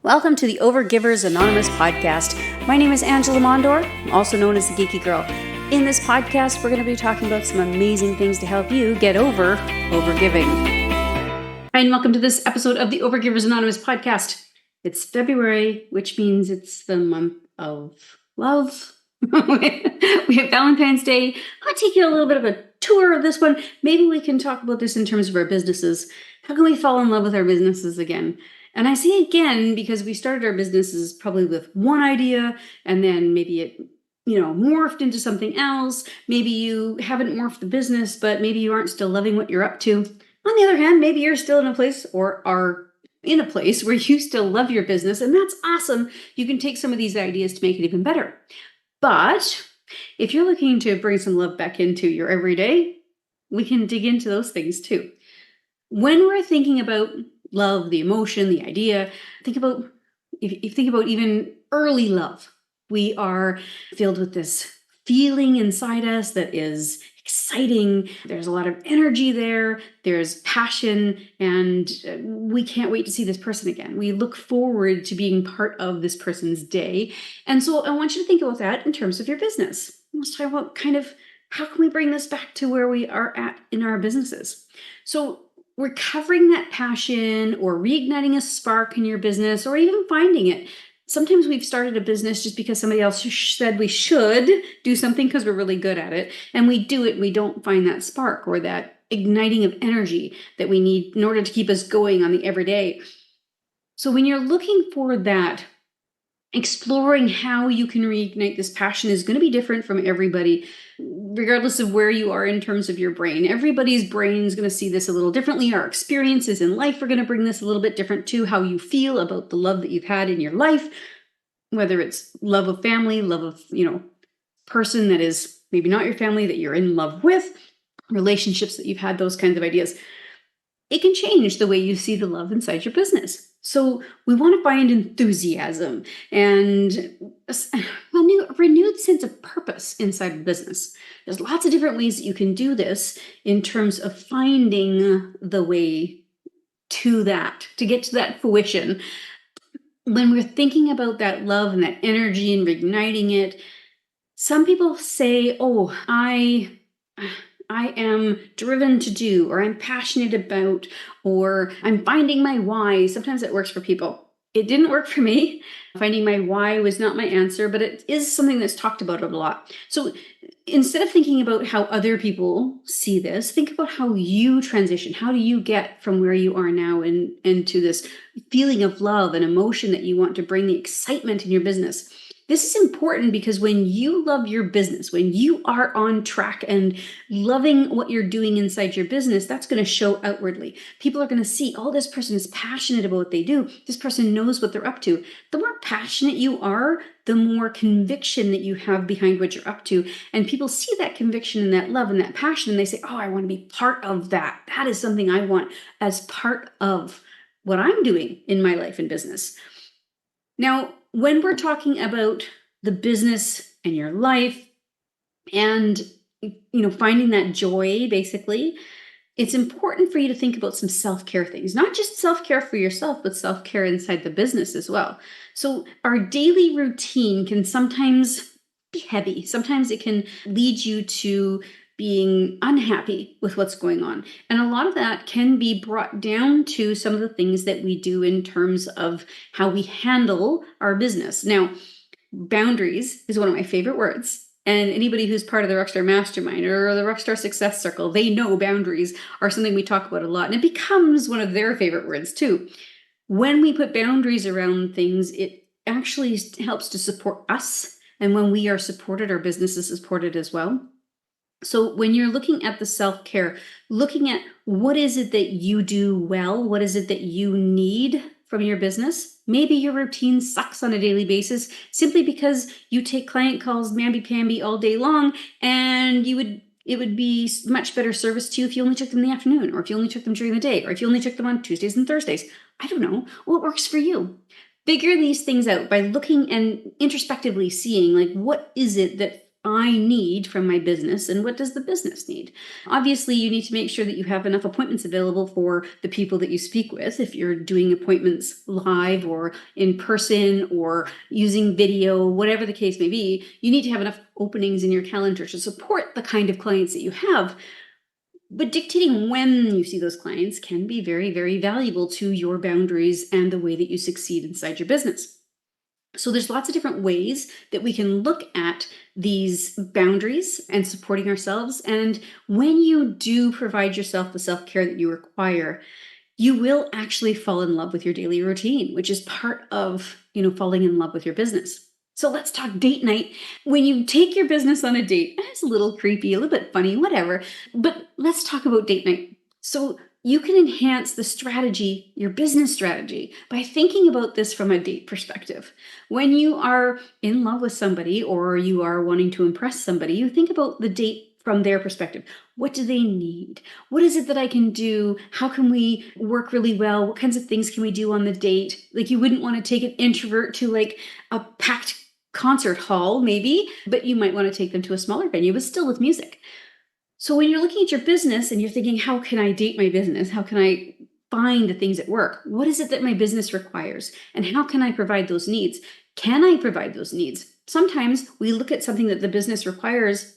Welcome to the Overgivers Anonymous Podcast. My name is Angela Mondor, also known as the Geeky Girl. In this podcast, we're going to be talking about some amazing things to help you get over overgiving. Hi, and welcome to this episode of the Overgivers Anonymous Podcast. It's February, which means it's the month of love. We have Valentine's Day. I'll take you on a little bit of a tour of this one. Maybe we can talk about this in terms of our businesses. How can we fall in love with our businesses again? And I say again because we started our businesses probably with one idea, and then maybe it morphed into something else. Maybe you haven't morphed the business, but maybe you aren't still loving what you're up to. On the other hand, maybe you're still in a place or are in a place where you still love your business, and that's awesome. You can take some of these ideas to make it even better. But if you're looking to bring some love back into your everyday, we can dig into those things too. When we're thinking about love, the emotion, the idea, think about even early love. We are filled with this feeling inside us that is exciting. There's a lot of energy there. There's passion, and we can't wait to see this person again. We look forward to being part of this person's day. And so I want you to think about that in terms of your business. Let's talk about how can we bring this back to where we are at in our businesses. So recovering that passion or reigniting a spark in your business, or even finding it. Sometimes we've started a business just because somebody else said we should do something because we're really good at it, and we do it and we don't find that spark or that igniting of energy that we need in order to keep us going on the everyday. So when you're looking for that, exploring how you can reignite this passion is going to be different from everybody, regardless of where you are in terms of your brain. Everybody's brain is going to see this a little differently. Our experiences in life are going to bring this a little bit different too. How you feel about the love that you've had in your life, whether it's love of family, love of, person that is maybe not your family that you're in love with, relationships that you've had, those kinds of ideas. It can change the way you see the love inside your business. So we want to find enthusiasm and a renewed sense of purpose inside the business. There's lots of different ways that you can do this in terms of finding the way to that, to get to that fruition. When we're thinking about that love and that energy and reigniting it, some people say, oh, I am driven to do, or I'm passionate about, or I'm finding my why. Sometimes it works for people. It didn't work for me. Finding my why was not my answer, but it is something that's talked about a lot. So instead of thinking about how other people see this, think about how you transition. How do you get from where you are now into this feeling of love and emotion that you want to bring the excitement in your business? This is important because when you love your business, when you are on track and loving what you're doing inside your business, that's going to show outwardly. People are going to see, oh, this person is passionate about what they do. This person knows what they're up to. The more passionate you are, the more conviction that you have behind what you're up to. And people see that conviction and that love and that passion, and they say, oh, I want to be part of that. That is something I want as part of what I'm doing in my life and business. Now, when we're talking about the business and your life and, finding that joy, basically, it's important for you to think about some self-care things, not just self-care for yourself, but self-care inside the business as well. So our daily routine can sometimes be heavy. Sometimes it can lead you to being unhappy with what's going on. And a lot of that can be brought down to some of the things that we do in terms of how we handle our business. Now, boundaries is one of my favorite words. And anybody who's part of the Rockstar Mastermind or the Rockstar Success Circle, they know boundaries are something we talk about a lot. And it becomes one of their favorite words too. When we put boundaries around things, it actually helps to support us. And when we are supported, our business is supported as well. So when you're looking at the self-care, looking at what is it that you do well, what is it that you need from your business? Maybe your routine sucks on a daily basis simply because you take client calls mamby-pamby all day long, and it would be much better service to you if you only took them in the afternoon, or if you only took them during the day, or if you only took them on Tuesdays and Thursdays. I don't know. What works for you? Figure these things out by looking and introspectively seeing, what is it that I need from my business and what does the business need? Obviously, you need to make sure that you have enough appointments available for the people that you speak with. If you're doing appointments live or in person or using video, whatever the case may be, you need to have enough openings in your calendar to support the kind of clients that you have. But dictating when you see those clients can be very, very valuable to your boundaries and the way that you succeed inside your business. So there's lots of different ways that we can look at these boundaries and supporting ourselves. And when you do provide yourself the self-care that you require, you will actually fall in love with your daily routine, which is part of, falling in love with your business. So let's talk date night. When you take your business on a date, it's a little creepy, a little bit funny, whatever, but let's talk about date night. So you can enhance the strategy, your business strategy, by thinking about this from a date perspective. When you are in love with somebody or you are wanting to impress somebody, you think about the date from their perspective. What do they need? What is it that I can do? How can we work really well? What kinds of things can we do on the date? Like, you wouldn't want to take an introvert to like a packed concert hall, maybe, but you might want to take them to a smaller venue, but still with music. So when you're looking at your business and you're thinking, how can I date my business? How can I find the things at work? What is it that my business requires? And how can I provide those needs? Can I provide those needs? Sometimes we look at something that the business requires,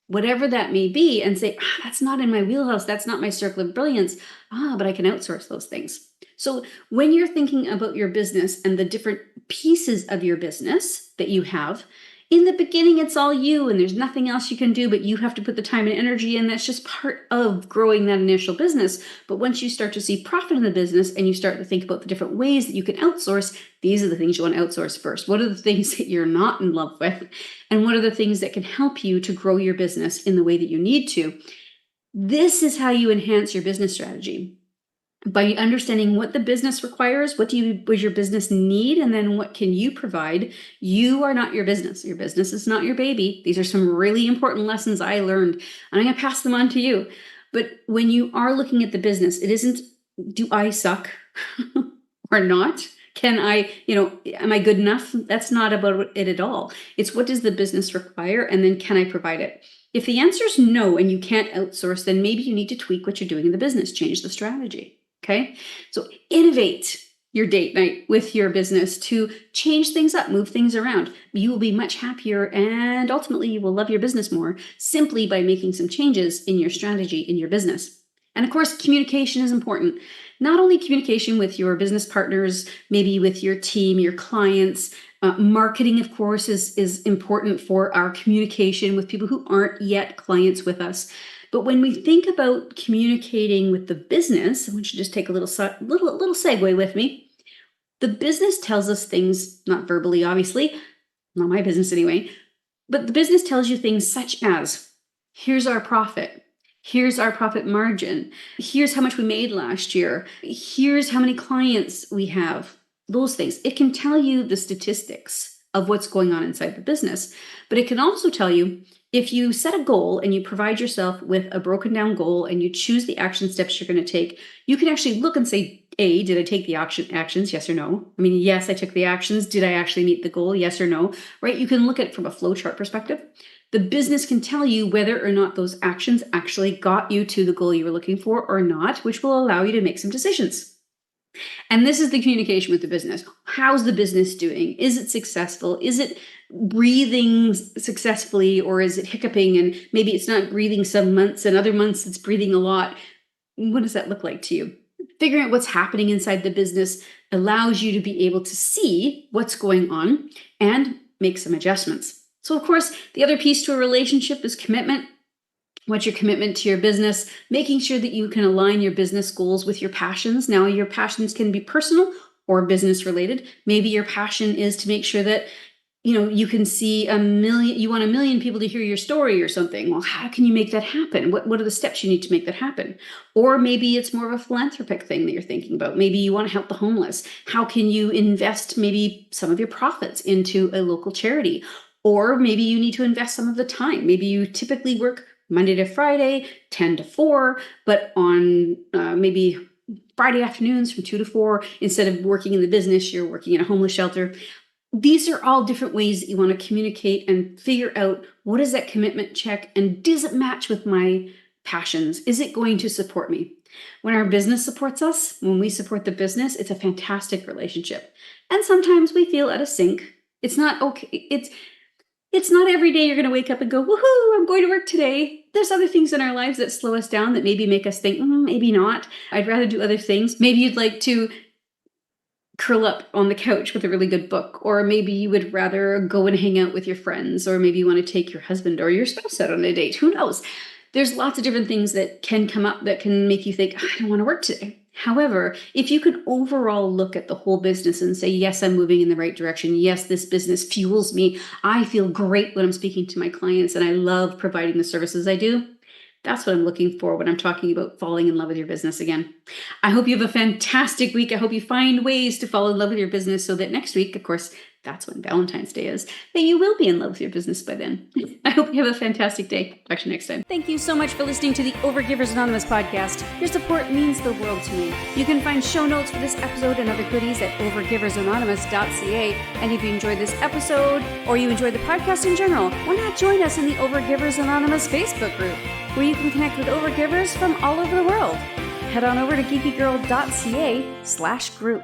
whatever that may be, and say, that's not in my wheelhouse. That's not my circle of brilliance. But I can outsource those things. So when you're thinking about your business and the different pieces of your business that you have, in the beginning, it's all you and there's nothing else you can do, but you have to put the time and energy in. That's just part of growing that initial business. But once you start to see profit in the business and you start to think about the different ways that you can outsource, these are the things you want to outsource first. What are the things that you're not in love with? And what are the things that can help you to grow your business in the way that you need to? This is how you enhance your business strategy. By understanding what the business requires, what does your business need, and then what can you provide? You are not your business. Your business is not your baby. These are some really important lessons I learned, and I'm going to pass them on to you. But when you are looking at the business, it isn't, do I suck or not? Can I, am I good enough? That's not about it at all. It's what does the business require, and then can I provide it? If the answer is no and you can't outsource, then maybe you need to tweak what you're doing in the business, change the strategy. Okay, so innovate your date night with your business to change things up, move things around. You will be much happier and ultimately you will love your business more simply by making some changes in your strategy in your business. And of course, communication is important. Not only communication with your business partners, maybe with your team, your clients. Marketing, of course, is important for our communication with people who aren't yet clients with us. But when we think about communicating with the business, I want you to just take a little segue with me. The business tells us things, not verbally, obviously, not my business anyway, but the business tells you things such as, here's our profit. Here's our profit margin. Here's how much we made last year. Here's how many clients we have. Those things. It can tell you the statistics of what's going on inside the business, but it can also tell you, if you set a goal and you provide yourself with a broken down goal and you choose the action steps you're going to take, you can actually look and say, A, did I take the actions? Yes or no? I mean, yes, I took the actions. Did I actually meet the goal? Yes or no? Right? You can look at it from a flowchart perspective. The business can tell you whether or not those actions actually got you to the goal you were looking for or not, which will allow you to make some decisions. And this is the communication with the business. How's the business doing? Is it successful? Is it breathing successfully, or is it hiccuping and maybe it's not breathing some months and other months it's breathing a lot? What does that look like to you? Figuring out what's happening inside the business allows you to be able to see what's going on and make some adjustments. So, of course, the other piece to a relationship is commitment. What's your commitment to your business? Making sure that you can align your business goals with your passions. Now, your passions can be personal or business related. Maybe your passion is to make sure that you can see you want 1 million people to hear your story or something. Well, how can you make that happen? What are the steps you need to make that happen? Or maybe it's more of a philanthropic thing that you're thinking about. Maybe you want to help the homeless. How can you invest maybe some of your profits into a local charity? Or maybe you need to invest some of the time. Maybe you typically work Monday to Friday, 10 to 4, but on maybe Friday afternoons from 2 to 4, instead of working in the business, you're working in a homeless shelter. these are all different ways that you want to communicate and figure out what is that commitment check and does it match with my passions? Is it going to support me? When our business supports us, when we support the business, it's a fantastic relationship. And sometimes we feel out of sync. It's not okay. It's not every day you're going to wake up and go, woohoo, I'm going to work today. There's other things in our lives that slow us down that maybe make us think, maybe not. I'd rather do other things. Maybe you'd like to curl up on the couch with a really good book, or maybe you would rather go and hang out with your friends, or maybe you want to take your husband or your spouse out on a date. Who knows? There's lots of different things that can come up that can make you think, I don't want to work today. However, if you can overall look at the whole business and say, yes, I'm moving in the right direction. Yes, this business fuels me. I feel great when I'm speaking to my clients and I love providing the services I do. That's what I'm looking for when I'm talking about falling in love with your business again. I hope you have a fantastic week. I hope you find ways to fall in love with your business so that next week, of course, that's when Valentine's Day is, that you will be in love with your business by then. I hope you have a fantastic day. Talk to you next time. Thank you so much for listening to the Overgivers Anonymous Podcast. Your support means the world to me. You can find show notes for this episode and other goodies at overgiversanonymous.ca. And if you enjoyed this episode or you enjoyed the podcast in general, why not join us in the Overgivers Anonymous Facebook group, where you can connect with overgivers from all over the world. Head on over to geekygirl.ca/group.